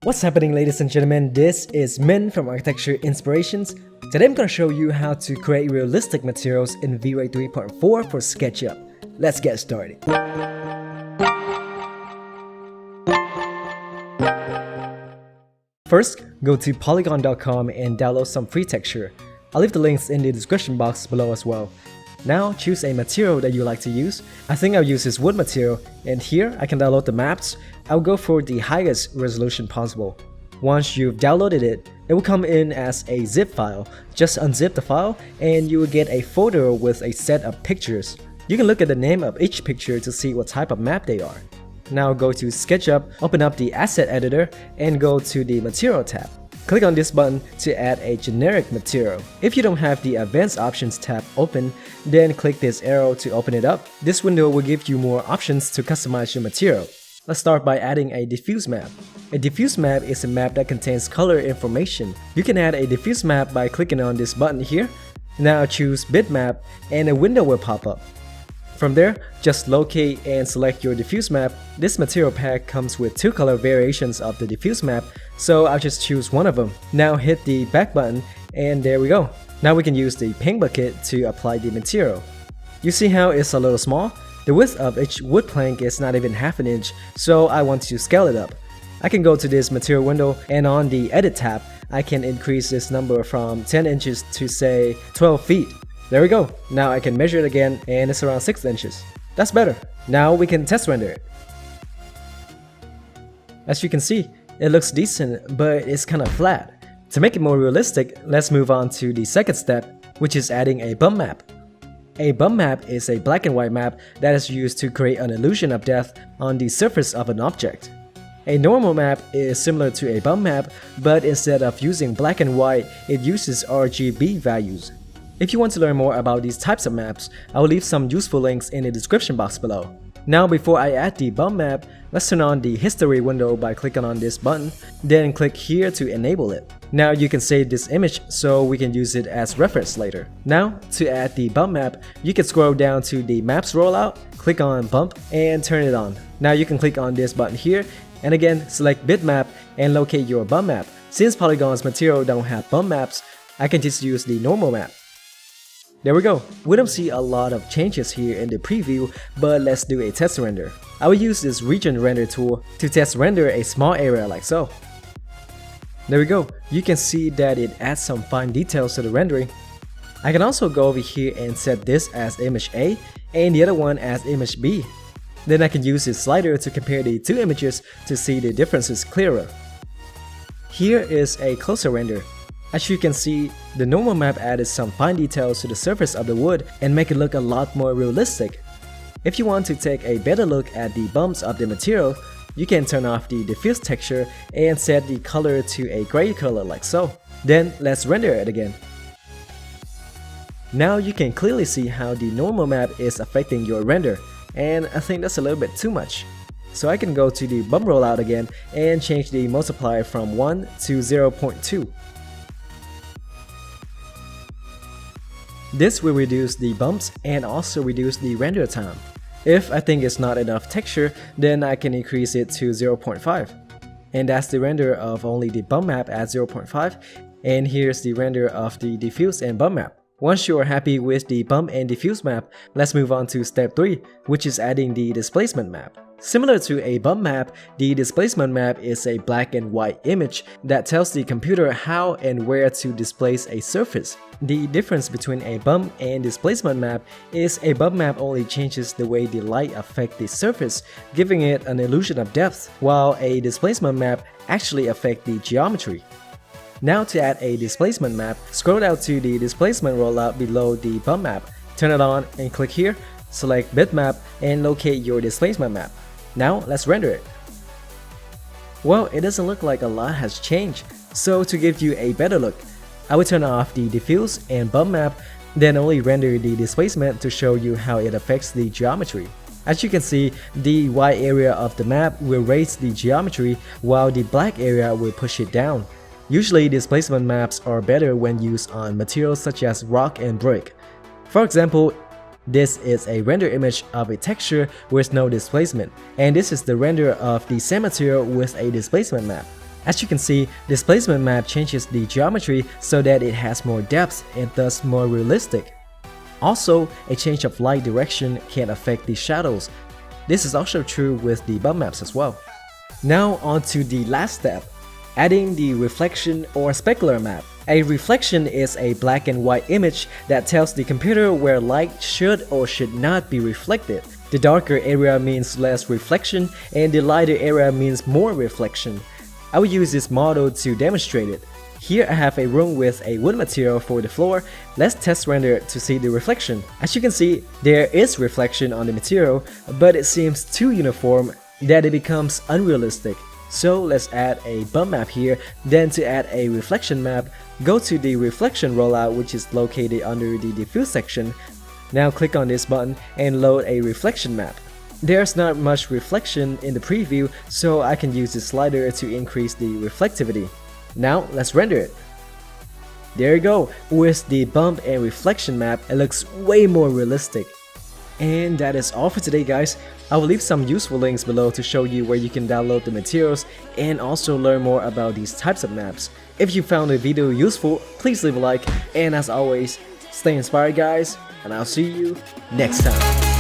What's happening, ladies and gentlemen? This is Min from Architecture Inspirations. Today I'm going to show you how to create realistic materials in Vray 3.4 for SketchUp. Let's get started. First, go to polygon.com and download some free texture. I'll leave the links in the description box below as well. Now choose a material that you like to use. I think I'll use this wood material, and here I can download the maps. I'll go for the highest resolution possible. Once you've downloaded it, it will come in as a zip file. Just unzip the file and you will get a folder with a set of pictures. You can look at the name of each picture to see what type of map they are. Now go to SketchUp, open up the asset editor, and go to the material tab. Click on this button to add a generic material. If you don't have the advanced options tab open, then click this arrow to open it up. This window will give you more options to customize your material. Let's start by adding a diffuse map. A diffuse map is a map that contains color information. You can add a diffuse map by clicking on this button here. Now choose bitmap and a window will pop up. From there, just locate and select your diffuse map. This material pack comes with two color variations of the diffuse map, so I'll just choose one of them. Now hit the back button and there we go. Now we can use the paint bucket to apply the material. You see how it's a little small? The width of each wood plank is not even half an inch, so I want to scale it up. I can go to this material window and on the edit tab, I can increase this number from 10 inches to say 12 feet. There we go. Now I can measure it again and it's around 6 inches. That's better. Now we can test render it. As you can see, it looks decent, but it's kind of flat. To make it more realistic, let's move on to the second step, which is adding a bump map. A bump map is a black and white map that is used to create an illusion of depth on the surface of an object. A normal map is similar to a bump map, but instead of using black and white, it uses RGB values. If you want to learn more about these types of maps, I will leave some useful links in the description box below. Now before I add the bump map, let's turn on the history window by clicking on this button, then click here to enable it. Now you can save this image so we can use it as reference later. Now to add the bump map, you can scroll down to the maps rollout, click on bump and turn it on. Now you can click on this button here and again select bitmap and locate your bump map. Since Polygon's material don't have bump maps, I can just use the normal map. There we go. We don't see a lot of changes here in the preview, but let's do a test render. I will use this region render tool to test render a small area like so. There we go. You can see that it adds some fine details to the rendering. I can also go over here and set this as image A and the other one as image B. Then I can use this slider to compare the two images to see the differences clearer. Here is a closer render. As you can see, the normal map added some fine details to the surface of the wood and make it look a lot more realistic. If you want to take a better look at the bumps of the material, you can turn off the diffuse texture and set the color to a gray color like so. Then let's render it again. Now you can clearly see how the normal map is affecting your render, and I think that's a little bit too much. So I can go to the bump rollout again and change the multiplier from 1 to 0.2. This will reduce the bumps and also reduce the render time. If I think it's not enough texture, then I can increase it to 0.5. And that's the render of only the bump map at 0.5. And here's the render of the diffuse and bump map. Once you are happy with the bump and diffuse map, let's move on to step 3, which is adding the displacement map. Similar to a bump map, the displacement map is a black and white image that tells the computer how and where to displace a surface. The difference between a bump and displacement map is a bump map only changes the way the light affects the surface, giving it an illusion of depth, while a displacement map actually affects the geometry. Now to add a displacement map, scroll down to the displacement rollout below the bump map, turn it on and click here, select bitmap and locate your displacement map. Now let's render it. Well, it doesn't look like a lot has changed, so to give you a better look, I will turn off the diffuse and bump map, then only render the displacement to show you how it affects the geometry. As you can see, the white area of the map will raise the geometry while the black area will push it down. Usually displacement maps are better when used on materials such as rock and brick. For example, This is a render image of a texture with no displacement, and this is the render of the same material with a displacement map. As you can see, displacement map changes the geometry so that it has more depth and thus more realistic. Also, a change of light direction can affect the shadows. This is also true with the bump maps as well. Now on to the last step, adding the reflection or specular map. A reflection is a black and white image that tells the computer where light should or should not be reflected. The darker area means less reflection and the lighter area means more reflection. I will use this model to demonstrate it. Here I have a room with a wood material for the floor. Let's test render to see the reflection. As you can see, there is reflection on the material, but it seems too uniform that it becomes unrealistic. So let's add a bump map here. Then to add a reflection map, go to the reflection rollout, which is located under the diffuse section. Now click on this button and load a reflection map. There's not much reflection in the preview, so I can use the slider to increase the reflectivity. Now let's render it. There you go. With the bump and reflection map, it looks way more realistic. And that is all for today, guys. I will leave some useful links below to show you where you can download the materials and also learn more about these types of maps. If you found the video useful, please leave a like, and as always, stay inspired, guys, and I'll see you next time.